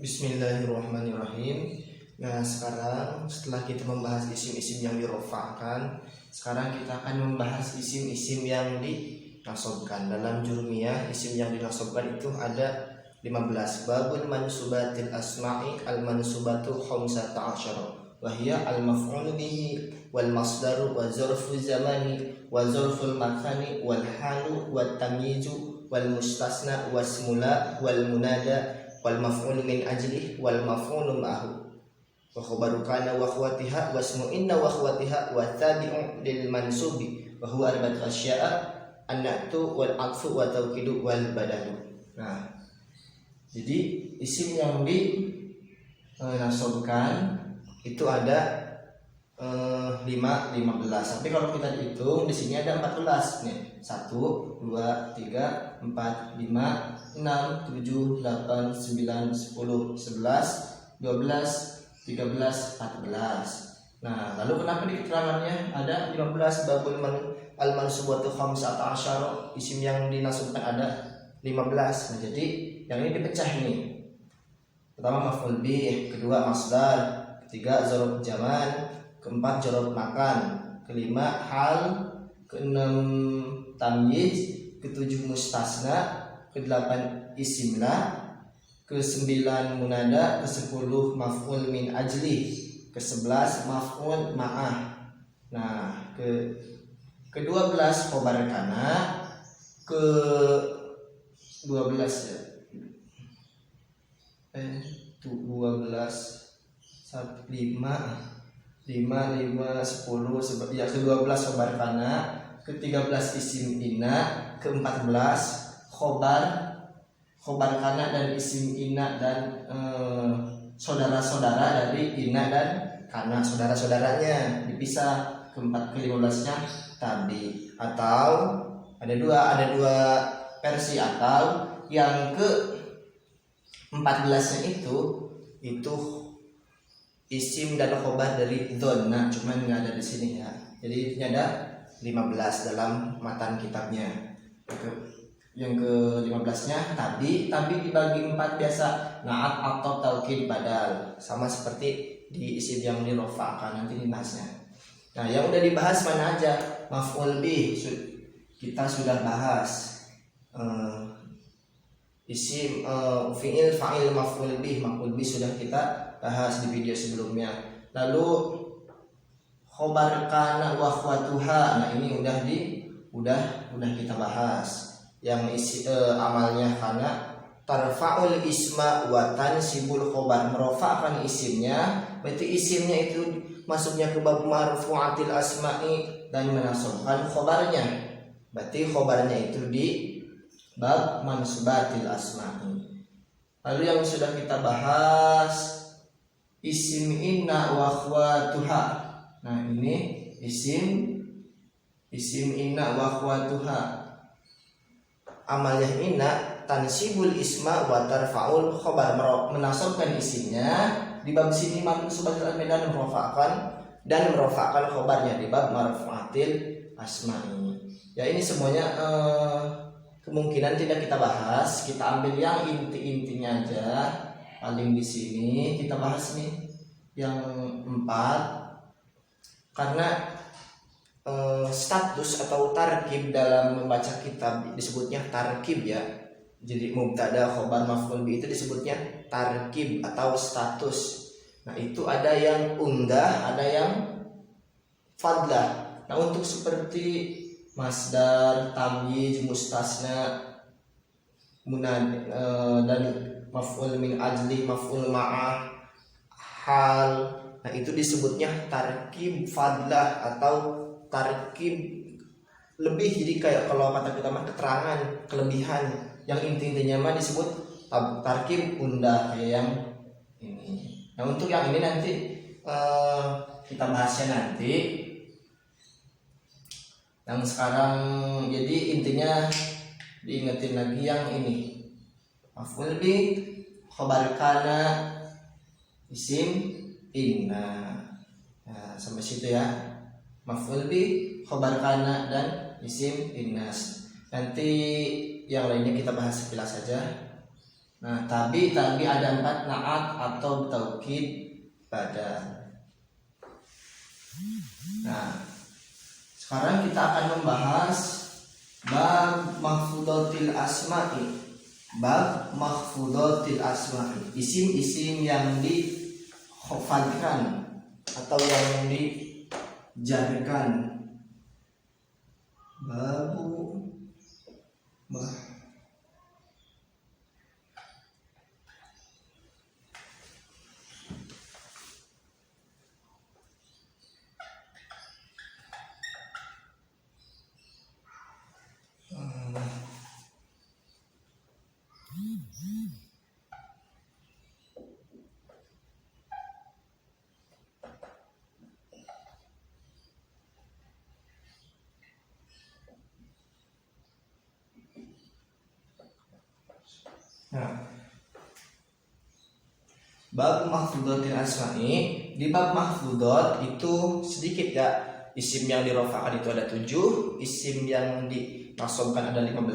Bismillahirrahmanirrahim. Nah, sekarang setelah kita membahas isim-isim yang dirofa'kan, sekarang kita akan membahas isim-isim yang dinasobkan. Dalam jurumiyah, isim yang dinasobkan itu ada 15. Babul mansubatil asma'i al-mansubatu khamsata asyara. Wahia al-maf'ul bihi wal masdaru wa zarfu zamani wa zarful makani wal halu wa tamyizu wal mustasna wasmula wal munada wal maf'ul min ajlih wal maf'ul ma'hu wa khabaru kana wa akhwatiha wasmu inna wa akhwatiha wa tabi'u lil mansubi wa huwa arba'atu asya'a an-na'tu wal 'atfu wa tawkidu wal badalu. Nah, jadi isim yang dinasobkan itu ada 15. Tapi kalau kita hitung di sini ada 14 nih. 1 2 3 4 5 6 7 8 9 10 11 12 13 14 Nah, lalu kenapa di keterangannya ada 15? Babul al-mansubatu khamsata asyara, isim yang dinasubkan ada 15. Nah, jadi yang ini dipecah nih. Pertama maf'ul bih, kedua masdar, ketiga zarf zaman, keempat zarf makan, kelima hal, keenam tamyiz, ketujuh mustasna, kedelapan isimlah, kesembilan munada, kesepuluh maf'ul min ajli, ke-11 maf'ul ma'ah. Nah, ke-12 khobar kana, ke-12 ya. 12 5 10 ya, ke-12 khobar kana, ke-13 isim inna, ke-14 khobar kana dan isim inna dan saudara-saudara dari inna dan kana, saudara-saudaranya dipisah. Ke-15 nya tabi, atau ada dua versi, atau yang ke-14 nya itu isim dan khobar dari dzonna, cuman nggak ada di sini ya. Jadi ini ada 15 dalam matan kitabnya. Yang ke-15 nya tabi dibagi 4 biasa, na'at atau taukid badal, sama seperti di isim yang dirofa'kan nanti dinasnya. Nah, yang udah dibahas mana aja? Maf'ul bih kita sudah bahas. Isim fi'il fa'il maf'ul bih sudah kita bahas di video sebelumnya. Lalu khobar kana wa akhwatuha, nah ini udah kita bahas. Yang amalnya kana tarfa'ul isma wa tansibul khobar, merofa'kan isimnya, berarti isimnya itu masuknya ke bab marfu'atil asma'i dan menasobkan khobarnya, berarti khobarnya itu di bab mansubatil asma'i. Lalu yang sudah kita bahas isim inna wa akhwatuha. Nah, ini isim inna wa akhwatuha. Amalnya inna tansibul isma wa tarfa'ul khobar, menasobkan isimnya di bab sini mansubatil asma'i dan merofa'kan khobarnya di bab marfu'atil asma'i. Ya, ini semuanya kemungkinan tidak kita bahas, kita ambil yang inti-intinya aja. Paling di sini kita bahas nih yang 4, karena status atau tarkib dalam membaca kitab disebutnya tarkib ya. Jadi mubtada khobar maf'ul bi itu disebutnya tarkib atau status. Nah, itu ada yang undah, ada yang fadlah. Nah, untuk seperti masdar, tamyiz, mustasna, munad dan maf'ul min ajli, maf'ul ma'ah, hal, nah itu disebutnya tarkib fadlah atau tarkib lebih. Jadi kayak kalau kata kita mah keterangan kelebihan, yang intinya mah disebut tarkib undah kayak yang ini. Nah, untuk yang ini nanti kita bahasnya nanti. Yang sekarang jadi intinya diingetin lagi yang ini. Maf'ul bi, khobar kana, isim inna. Nah, sampai situ ya. Maf'ul bi, khobar kana dan isim innas. Nanti yang lainnya kita bahas sekilas saja. Nah, tabi ada 4 naat atau taukid badal. Nah, sekarang kita akan membahas bab mahfudatil asma'i. Bab mahfudatil asma'i, isim-isim yang dikhafadkan atau yang dijarkan. Babu Nah, bab mahfudatil asma'i. Di bab mahfudat itu sedikit ya, isim yang dirofa'kan itu ada 7, isim yang dinasobkan ada 15.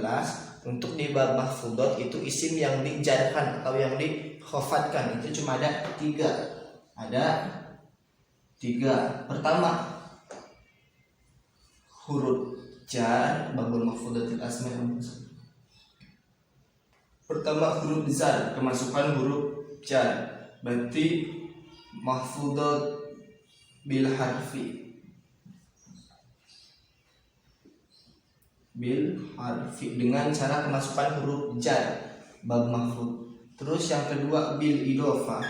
Untuk di bab mahfudat itu isim yang dijarkan atau yang dikhafadkan itu cuma ada 3. Ada 3. Pertama, huruf jar. Babul mahfudatil asma'i. Pertama huruf jar, kemasukan huruf jar, berarti mahfudat bil harfi. Dengan cara kemasukan huruf jar, bab mahfud. Terus yang kedua bil idofah.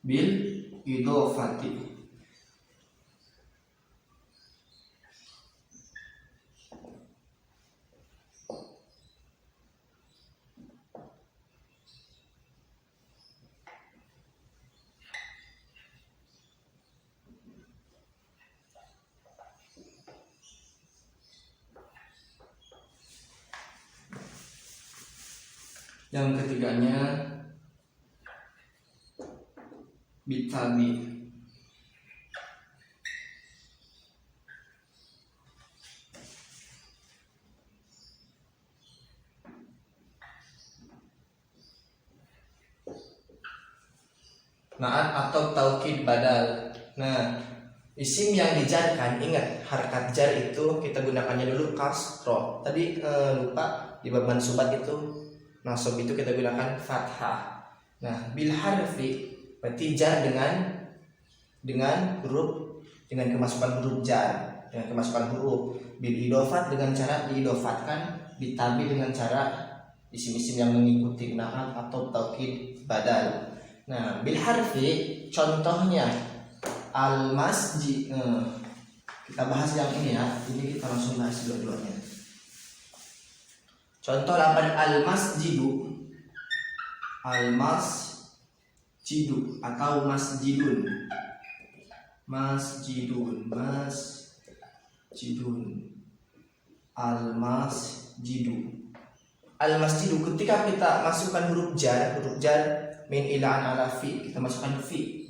Bil idofati. Yang ketiganya bitabi. Naat atau taukid badal. Nah, isim yang dijarkan, ingat harkat jar itu kita gunakannya dulu kasroh. Tadi lupa di bab mansubat itu nasab itu kita gunakan fathah. Nah, bil harfi berarti jar dengan huruf, dengan kemasukan huruf jar, dengan kemasukan huruf. Bil idofat dengan cara diidofatkan, bitabi dengan cara isim-isim yang mengikuti naat atau taukid badal. Nah, bil harfi contohnya al masjid. Kita bahas yang ini ya. Ini kita langsung bahas dua-duanya. Contoh lafaz al-masjidu. Al-masjidu atau masjidun. Masjidun. Al-masjidu. Al-masjidu ketika kita masukkan huruf jar min ilaan ala fi, kita masukkan fi.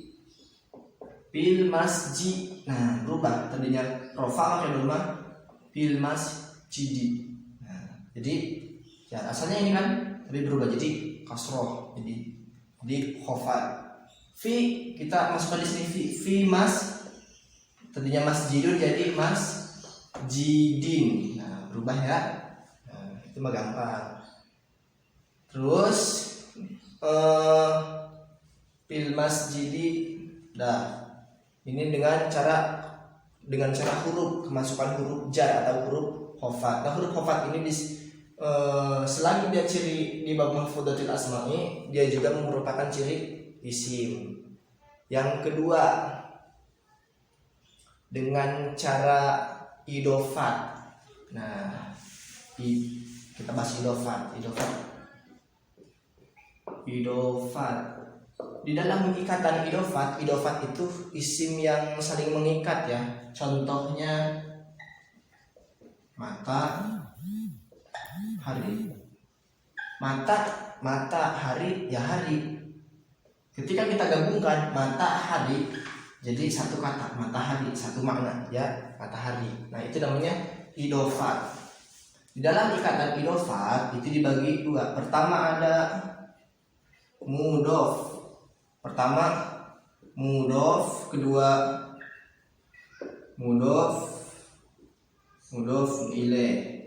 Bil masjid. Nah, berubah tadinya rofa pakai rumah bil masjidi. Nah, jadi ya asalnya ini kan tadi berubah jadi kasroh, jadi khofat. Fi kita masukkan di sini fi mas, tadinya masjidun jadi masjidin. Nah, berubah ya. Nah, itu mah gampang. Terus fil masjidi. Nah, ini dengan cara huruf, kemasukan huruf jar atau huruf khofat. Nah, huruf khofat ini selagi dia ciri di bab mahfudatil asma'i, dia juga merupakan ciri isim. Yang kedua, dengan cara idofat. Nah, kita bahas idofat. Di dalam ikatan idofat itu isim yang saling mengikat ya. Contohnya mata, hari. Mata hari ya hari. Ketika kita gabungkan matahari jadi satu kata, matahari, satu makna ya, matahari. Nah, itu namanya idofat. Di dalam ikatan idofat itu dibagi dua. Pertama ada mudof. Pertama mudof, kedua mudof ilaih.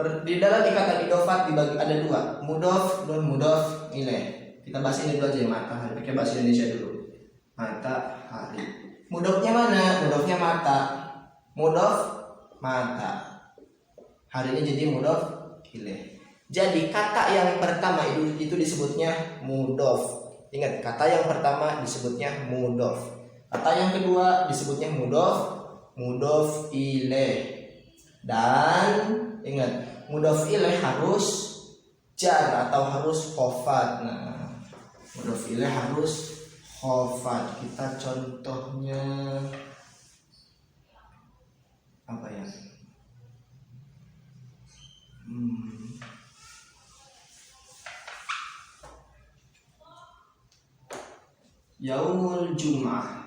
Di dalam ikatan idofat dibagi ada dua, mudof dan mudof ilaih. Kita bahas ini dulu aja, matahari. Pakai bahasa Indonesia dulu. Matahari. Mudofnya mana? Mudofnya mata. Mudof mata. Hari ini jadi mudof ilaih. Jadi kata yang pertama itu disebutnya mudof. Ingat, kata yang pertama disebutnya mudof. Kata yang kedua disebutnya mudof ilaih. Dan ingat, mudof ilaih harus jar atau harus khofat. Nah, mudof ilaih harus khofat. Kita contohnya apa ya? Yaumul Jum'ah.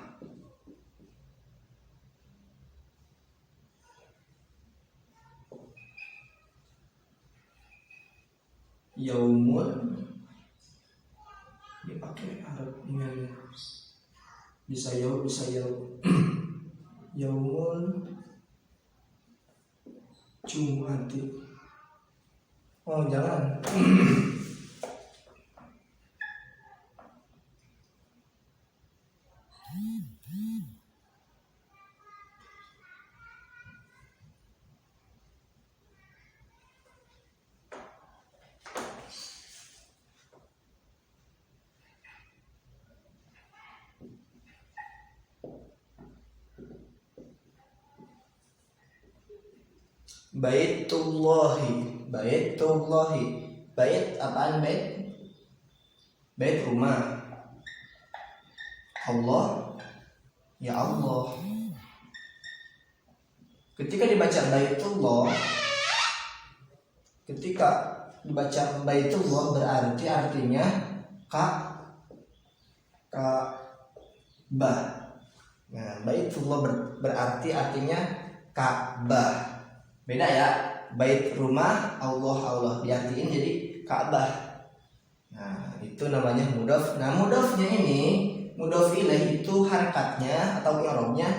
Yaumul dipakai Arab ini, bisa yaum yaumul Jum'ati. Oh jangan. Baitullahi. Bait apaan bait? Bait rumah. Allah, ya Allah. Ketika dibaca Baitullah berarti artinya Ka'bah. Nah, Baitullah berarti artinya Ka'bah. Beda ya, bait rumah, Allah diartiin jadi Ka'bah. Nah, itu namanya mudof. Nah, mudofnya ini, mudof ilaih itu harakatnya atau i'rabnya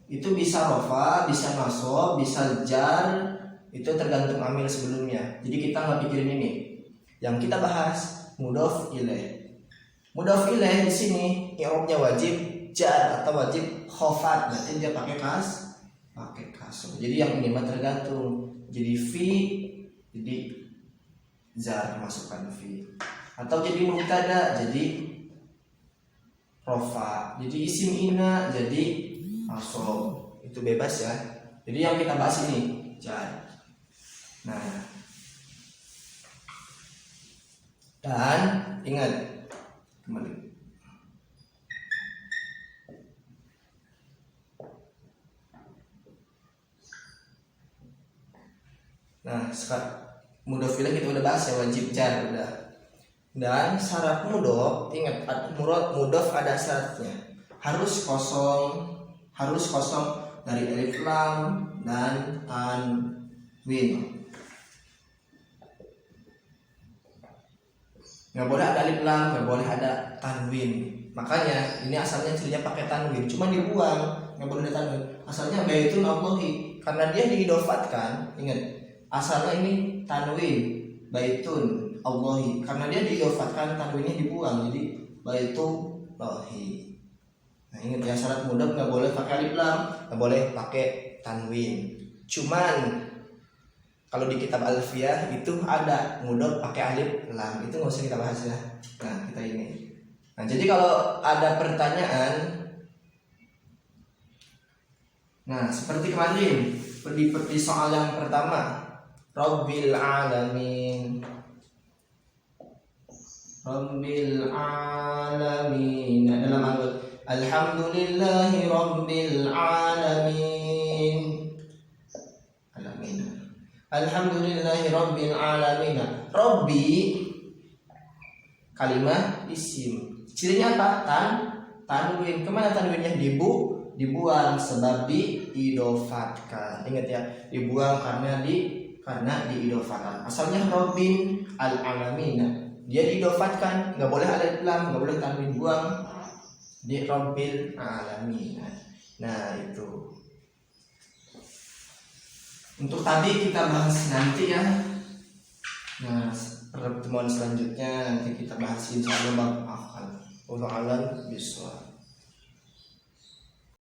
itu bisa rofa, bisa nasab, bisa jar, itu tergantung amil sebelumnya. Jadi kita nggak pikirin ini. Yang kita bahas mudof ilaih. Mudof ilaih di sini i'rabnya wajib jar atau wajib khofat. Berarti dia pakai kasroh. Jadi yang ini mah tergantung. Jadi fi, jadi jar masukkan fi. Atau jadi mubtada, jadi rofa. Jadi isim ina, jadi nasab. Itu bebas ya. Jadi yang kita bahas ini jar. Nah, dan ingat kembali. Nah, sekarang mudof ilaih kita udah bahas ya, wajib jar udah. Dan syarat mudof, ingat mudof ada syaratnya. Harus kosong dari alif lam dan tanwin. Nggak boleh ada alif lam, nggak boleh ada tanwin. Makanya ini asalnya cirinya pakai tanwin, cuma dibuang, nggak boleh ada tanwin. Asalnya baitun Allahi, karena dia diidofatkan. Ingat, asalnya ini tanwin baitun Allahi, karena dia diidofatkan, tanwinnya dibuang, jadi baitullahi. Nah, ingat ya, syarat mudof nggak boleh pakai alif lam, nggak boleh pakai tanwin. Cuman kalau di kitab Alfiyah itu ada mudof pakai alif lam, itu nggak usah kita bahas ya. Nah, kita ini. Nah, jadi kalau ada pertanyaan, nah seperti kemarin di soal yang pertama, Rabbil alamin. Dalam anggota Alhamdulillahi Rabbil alamin. Alhamdulillahi Rabbil alamin. Rabbi kalimat isim. Cirinya apa? tanwin. Kemana tanwinnya? Dibuang sebab diidofatkan. Ingat ya, dibuang karena diidofatkan. Asalnya Rabbin al-alamin. Dia diidofatkan, nggak boleh alif lam, nggak boleh tanwin, buang di Rabbil alamin. Nah itu. Untuk tadi kita bahas nanti ya. Nah pertemuan selanjutnya nanti kita bahas insyaallah bab afal. Wallahu a'lam bishawab.